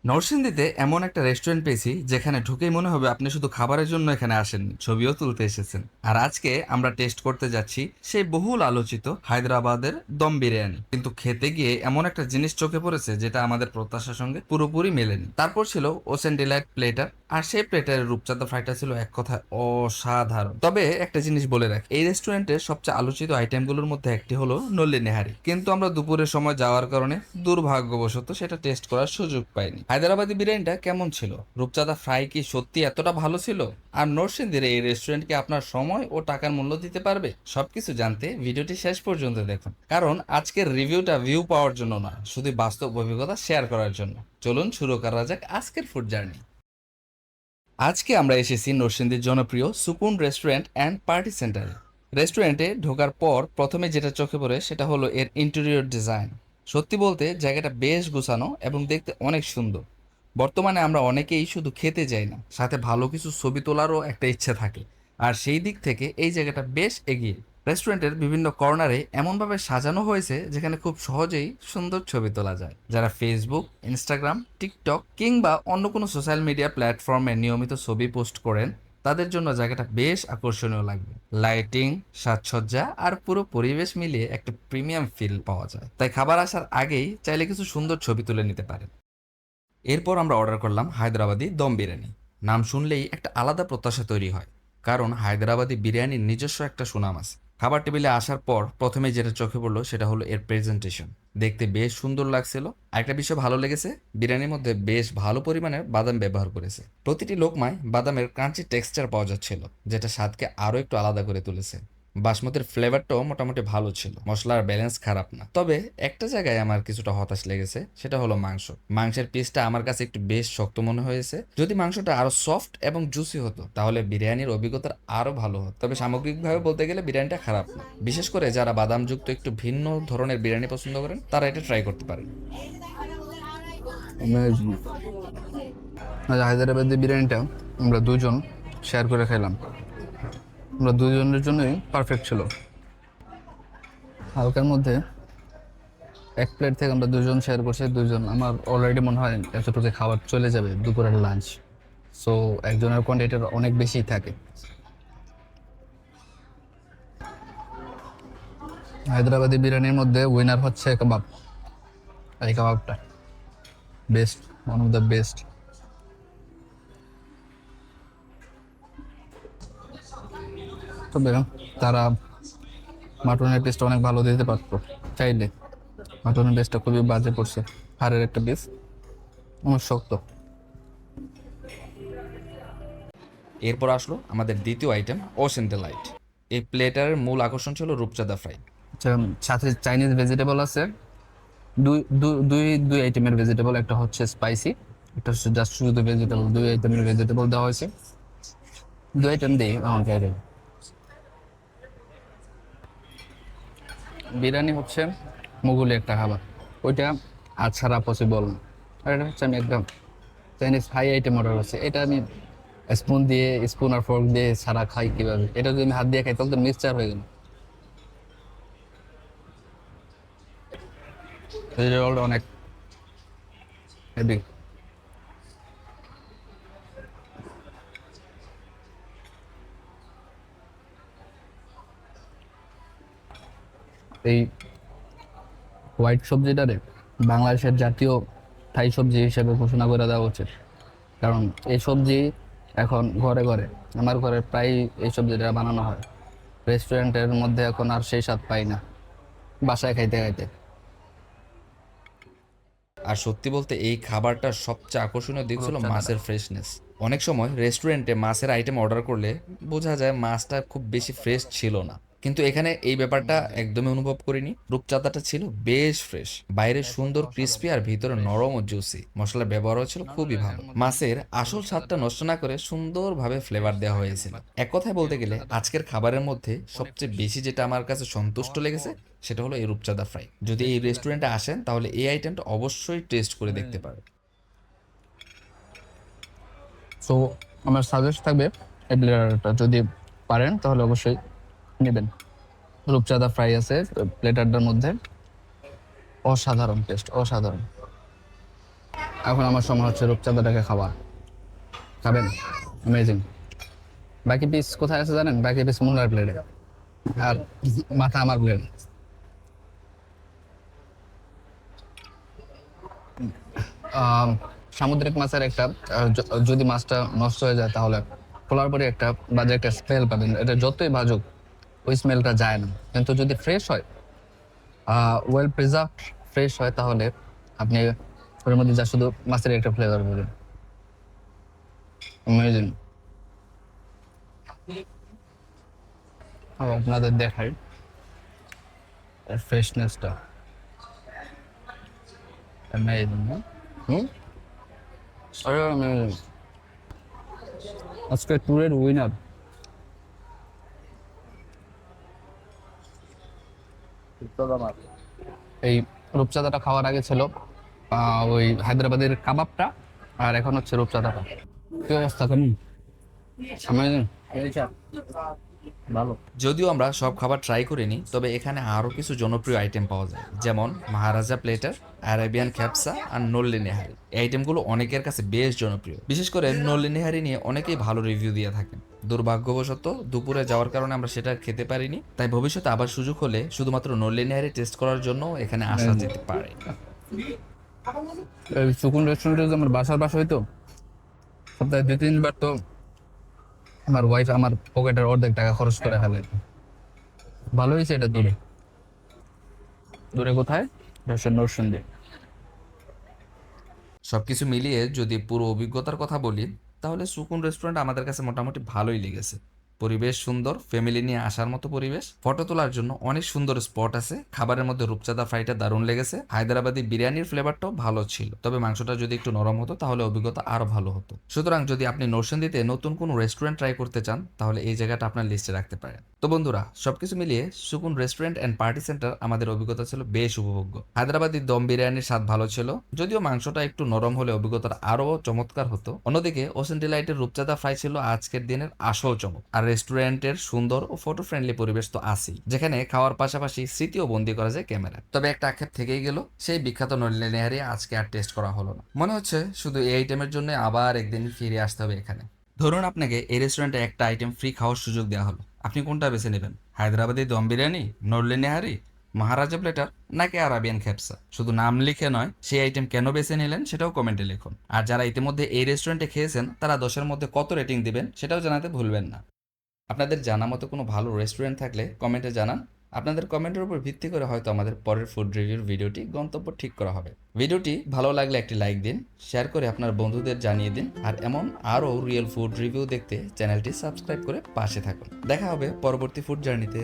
নরসিংদীতে এমন একটা রেস্টুরেন্ট পেয়েছি যেখানে ঢুকেই মনে হবে আপনি শুধু খাবারের জন্য এখানে আসেননি, ছবিও তুলতে এসেছেন। আর আজকে আমরা টেস্ট করতে যাচ্ছি সেই বহুল আলোচিত হায়দ্রাবাদের দম বিরিয়ানি। কিন্তু খেতে গিয়ে এমন একটা জিনিস চোখে পড়েছে যেটা আমাদের প্রত্যাশার সঙ্গে পুরোপুরি মেলেনি। তারপর ছিল ওসেন ডিলাইট প্লেটার, আর সেই প্লেটারের রূপচাঁদা ফ্রাইটা ছিল এক কথায় অসাধারণ। তবে একটা জিনিস বলে রাখি, এই রেস্টুরেন্টের সবচেয়ে আলোচিত আইটেমগুলোর মধ্যে একটি হলো নল্লি নেহারি, কিন্তু আমরা দুপুরের সময় যাওয়ার কারণে দুর্ভাগ্যবশত সেটা টেস্ট করার সুযোগ পাইনি। হায়দ্রাবাদি বিরিয়ানিটা কেমন ছিল, রূপচাঁদা ফ্রাই কি সত্যি এতটা ভালো ছিল, আর নরসিংদীর এই রেস্টুরেন্ট কি আপনার সময় ও টাকার মূল্য দিতে পারবে, সবকিছু জানতে ভিডিওটি শেষ পর্যন্ত দেখুন। কারণ আজকের রিভিউটা ভিউ পাওয়ার জন্য না, শুধু বাস্তব অভিজ্ঞতা শেয়ার করার জন্য। চলুন শুরু করা যাক আজকের ফুড জার্নি। আজকে আমরা এসেছি নরসিংদীর জনপ্রিয় সুকুন রেস্টুরেন্ট অ্যান্ড পার্টি সেন্টারে। রেস্টুরেন্টে ঢোকার পর প্রথমে যেটা চোখে পড়ে সেটা হলো এর ইন্টেরিয়র ডিজাইন। সত্যি বলতে জায়গাটা বেশ গোছানো এবং দেখতে অনেক সুন্দর। বর্তমানে আমরা অনেকেই শুধু খেতে যাই না, সাথে ভালো কিছু ছবি তোলারও একটা ইচ্ছে থাকে। আর সেই দিক থেকে এই জায়গাটা বেশ এগিয়ে। রেস্টুরেন্টের বিভিন্ন কর্নারে এমনভাবে সাজানো হয়েছে যেখানে খুব সহজেই সুন্দর ছবি তোলা যায়। যারা ফেসবুক, ইনস্টাগ্রাম, টিকটক কিংবা অন্য কোনো সোশ্যাল মিডিয়া প্ল্যাটফর্মে নিয়মিত ছবি পোস্ট করেন, তাদের জন্য জায়গাটা বেশ আকর্ষণীয় লাগবে। লাইটিং, সাজসজ্জা আর পুরো পরিবেশ মিলিয়ে একটা প্রিমিয়াম ফিল পাওয়া যায়, তাই খাবার আসার আগেই চাইলে কিছু সুন্দর ছবি তুলে নিতে পারেন। এরপর আমরা অর্ডার করলাম হায়দ্রাবাদি দম বিরিয়ানি। নাম শুনলেই একটা আলাদা প্রত্যাশা তৈরি হয়, কারণ হায়দ্রাবাদি বিরিয়ানির নিজস্ব একটা সুনাম আছে। খাবার টেবিলে আসার পর প্রথমে যেটা চোখে পড়লো সেটা হলো এর প্রেজেন্টেশন। দেখতে বেশ সুন্দর লাগছিল। আরেকটা বিষয় ভালো লেগেছে, বিরিয়ানির মধ্যে বেশ ভালো পরিমাণের বাদাম ব্যবহার করেছে। প্রতিটি লোকমায় বাদামের ক্রাঞ্চি টেক্সচার পাওয়া যাচ্ছিল, যেটা স্বাদকে আরও একটু আলাদা করে তুলেছে। বাসমতির ফ্লেভারটাও মোটামুটি ভালো ছিল, মশলার ব্যালেন্স খারাপ না। তবে একটা জায়গায় আমার কিছুটা হতাশ লেগেছে, সেটা হলো মাংসের পিসটা আমার কাছে একটু বেশ শক্ত মনে হয়েছে। যদি মাংসটা আরো সফট এবং জুসি হতো তাহলে বিরিয়ানির অভিজ্ঞতা আরো ভালো হতো। তবে সামগ্রিকভাবে বলতে গেলে বিরিয়ানিটা খারাপ না। বিশেষ করে যারা বাদামযুক্ত একটু ভিন্ন ধরনের বিরিয়ানি পছন্দ করেন তারা এটা ট্রাই করতে পারেন। আজ হায়দ্রাবাদি বিরিয়ানিটা আমরা দুজন শেয়ার করে খেলাম। আমরা দুজনের জন্যই পারফেক্ট ছিল। হালকার মধ্যে এক প্লেট থেকে আমরা দুজন শেয়ার করছি। দুজন আমার অলরেডি মনে হয় এতটুকু খাবার চলে যাবে দুপুরের লাঞ্চ। সো একজনের কোয়ান্টিটি অনেক বেশি থাকে। হায়দ্রাবাদি বিরিয়ানির মধ্যে উইনার হচ্ছে কাবাব। এই কাবাবটা best, one of the best. তবে তারা মাটনের পিসটা অনেক ভালো দিতে পারতো চাইলে। মাটনের পিসটা খুবই বাজে পড়ছে, হাড়ের একটা পিস, অনেক শক্ত। এরপর আসলো আমাদের দ্বিতীয় আইটেম ওশেন ডিলাইট। এই প্লেটারের মূল আকর্ষণ ছিল রূপচাঁদা ফ্রাই। আচ্ছা, সাথে চাইনিজ ভেজিটেবল আছে। দুই দুই দুই দুই আইটেমের ভেজিটেবল, একটা হচ্ছে স্পাইসি, একটা হচ্ছে জাস্ট শুধু ভেজিটেবল। দুই আইটেমের ভেজিটেবল দেওয়া হয়েছে। দুই আইটেম দিই আমাকে। বিরিয়ানি হচ্ছে মুঘলি একটা খাবার, ওইটা আর ছাড়া পসিবল না। আর এটা হচ্ছে আমি একদম চাইনিজ হাই আইটেম অর্ডার করছি। এটা আমি স্পুন আর ফর্ক দিয়ে ছাড়া খাই কীভাবে? এটা যদি আমি হাত দিয়ে খাই তাহলে তো মিক্সচার হয়ে গেল। ভেজিটেবলটা অনেক হেভি। এই হোয়াইট সবজিটারে বাংলাদেশের জাতীয় থাই সবজি হিসেবে ঘোষণা করে দেওয়া উচিত। কারণ এই সবজি এখন ঘরে ঘরে, আমার ঘরে প্রায় এই সবজিটা বানানো হয়। রেস্টুরেন্টের মধ্যে এখন আর সেই স্বাদ পাই না বাসায় খাইতে খাইতে। আর সত্যি বলতে এই খাবারটার সবচেয়ে আকর্ষণীয় দিক ছিল রূপচাঁদাটা মাছের ফ্রেশনেস। অনেক সময় রেস্টুরেন্টে মাছের আইটেম অর্ডার করলে বোঝা যায় মাছটা খুব বেশি ফ্রেশ ছিল না, কিন্তু এখানে এই ব্যাপারটা একদমই অনুভব করিনি। রূপচাঁদাটা ছিল বেশ ফ্রেশ, বাইরে সুন্দর ক্রিস্পি আর ভিতরে নরম ও জুসি। মশলার ব্যবহারও ছিল খুবই ভালো। মাছের আসল স্বাদটা নষ্ট না করে সুন্দরভাবে ফ্লেভার দেওয়া হয়েছিল। এক কথায় বলতে গেলে আজকের খাবারের মধ্যে সবচেয়ে বেশি যেটা আমার কাছে সন্তুষ্ট লেগেছে সেটা হলো এই রূপচাঁদা ফ্রাই। যদি এই রেস্টুরেন্টে আসেন তাহলে এই আইটেমটা অবশ্যই টেস্ট করে দেখতে পারেন। সো আমার সাজেস্ট থাকবে এই প্লেটারটা যদি পারেন তাহলে অবশ্যই নেবেন। রূপচাঁদা ফ্রাই আছে প্লেটারটার মধ্যে, অসাধারণ টেস্ট, অসাধারণ। এখন আমার সময় হচ্ছে রূপচাঁদাটাকে খাওয়া। খাবেন? অ্যামেজিং। বাকি পিস কোথায় আছে জানেন? বাকি পিস মুন্নার প্লেটে, আর মাথা আমার প্লেট। সামুদ্রিক মাছের একটা যদি মাছটা নষ্ট হয়ে যায় তাহলে খোলার পরে একটা বাজে একটা স্মেল পাবেন। এটা যতই ভাজুক ওই স্মেলটা যায় না। কিন্তু যদি ফ্রেশ হয়, ওয়েল প্রিজার্ভ ফ্রেশ হয়, তাহলে আপনি ওর মধ্যে যা শুধু মাছের একটা ফ্লেভার পাবেন। অ্যামেজিং। আপনাদের দেখাই ফ্রেশনেসটা। অ্যামেজিং। হুম, আরে amazing। আজকে ট্যুরের উইনার এই রূপচাঁদাটা খাওয়ার আগে ছিল ওই হায়দ্রাবাদের কাবাবটা, আর এখন হচ্ছে রূপচাঁদাটা। কি অবস্থা, কেমন? অ্যামেজিং। ভালো। যদিও আমরা সব খাবার ট্রাই করিনি, তবে এখানে আরও কিছু জনপ্রিয় আইটেম পাওয়া যায়, যেমন মহারাজা প্লেটার, আরাবিয়ান খ্যাপসা আর নল্লি নেহারি। এই আইটেমগুলো অনেকের কাছে বেশ জনপ্রিয়। বিশেষ করে নল্লি নেহারি নিয়ে অনেকেই ভালো রিভিউ দিয়ে থাকেন। দুর্ভাগ্যবশত দুপুরে যাওয়ার কারণে আমরা সেটা খেতে পারিনি, তাই ভবিষ্যতে আবার সুযোগ হলে শুধুমাত্র নল্লি নেহারি টেস্ট করার জন্য এখানে আসা যেতে পারে। এই সুকুন রেস্টুরেন্টে আমার বাসার পাশে হইতো, সপ্তাহে 2-3 বার তো আমার ওয়াইফ আমার পকেটের অর্ধেক টাকা খরচ করে ফেলে। ভালো হয়েছে এটা দূরে। দূরে কোথায়? নরসিংদী। সবকিছু মিলিয়ে যদি পুরো অভিজ্ঞতার কথা বলি, তাহলে সুকুন রেস্টুরেন্ট আমাদের কাছে মোটামুটি ভালোই লেগেছে। পরিবেশ সুন্দর, ফ্যামিলি নিয়ে আসার মতো পরিবেশ, ফটো তোলার জন্য অনেক সুন্দর স্পট আছে। খাবারের মধ্যে রূপচাঁদা ফ্রাইটা দারুণ লেগেছে। হায়দ্রাবাদি বিরিয়ানির ফ্লেভারটাও ভালো ছিল, তবে মাংসটা যদি একটু নরম হতো তাহলে অভিজ্ঞতা আরো ভালো হতো। সুতরাং যদি আপনি নরসিংদীতে নতুন কোনো রেস্টুরেন্ট ট্রাই করতে চান, তাহলে এই জায়গাটা আপনার লিস্টে রাখতে পারেন। তো বন্ধুরা, সবকিছু মিলিয়ে সুকুন রেস্টুরেন্ট অ্যান্ড পার্টি সেন্টার আমাদের অভিজ্ঞতা ছিল বেশ উপভোগ্য। হায়দ্রাবাদি দম বিরিয়ানির স্বাদ ভালো ছিল, যদিও মাংসটা একটু নরম হলে অভিজ্ঞতাটা আরো চমৎকার হতো। অন্যদিকে ওশেন ডিলাইটের রূপচাঁদা ফ্রাই ছিল আজকের দিনের আসল চমক। আর রেস্টুরেন্টের সুন্দর ও ফটো ফ্রেন্ডলি পরিবেশ তো আছেই, যেখানে খাওয়ার পাশাপাশি স্মৃতিও বন্দী করা যায় ক্যামেরা। তবে একটা আক্ষেপ থেকেই গেল, সেই বিখ্যাত নল্লি নেহারি আজকে আর টেস্ট করা হলো না। মনে হচ্ছে শুধু এই আইটেমের জন্য আবার একদিন ফিরে আসতে হবে এখানে। ধরুন আপনাকে এই রেস্টুরেন্টে একটা আইটেম ফ্রি খাওয়ার সুযোগ দেওয়া হলো, আপনি কোনটা বেছে নেবেন? হায়দ্রাবাদি দম বিরিয়ানি, নল্লি নেহারি, মহারাজা প্লেটার, নাকি আরাবিয়ান খ্যাপসা? শুধু নাম লিখে নয়, সেই আইটেম কেন বেছে নিলেন সেটাও কমেন্টে লিখুন। আর যারা ইতিমধ্যে এই রেস্টুরেন্টে খেয়েছেন, তারা 10-এর মধ্যে কত রেটিং দিবেন সেটাও জানাতে ভুলবেন না। আপনাদের জানা মতো কোনো ভালো রেস্টুরেন্ট থাকলে কমেন্টে জানান। আপনাদের কমেন্টের উপর ভিত্তি করে হয়তো আমাদের পরের ফুড রিভিউর ভিডিওটি গন্তব্য ঠিক করা হবে। ভিডিওটি ভালো লাগলে একটি লাইক দিন, শেয়ার করে আপনার বন্ধুদের জানিয়ে দিন, আর এমন আরও রিয়েল ফুড রিভিউ দেখতে চ্যানেলটি সাবস্ক্রাইব করে পাশে থাকুন। দেখা হবে পরবর্তী ফুড জার্নিতে।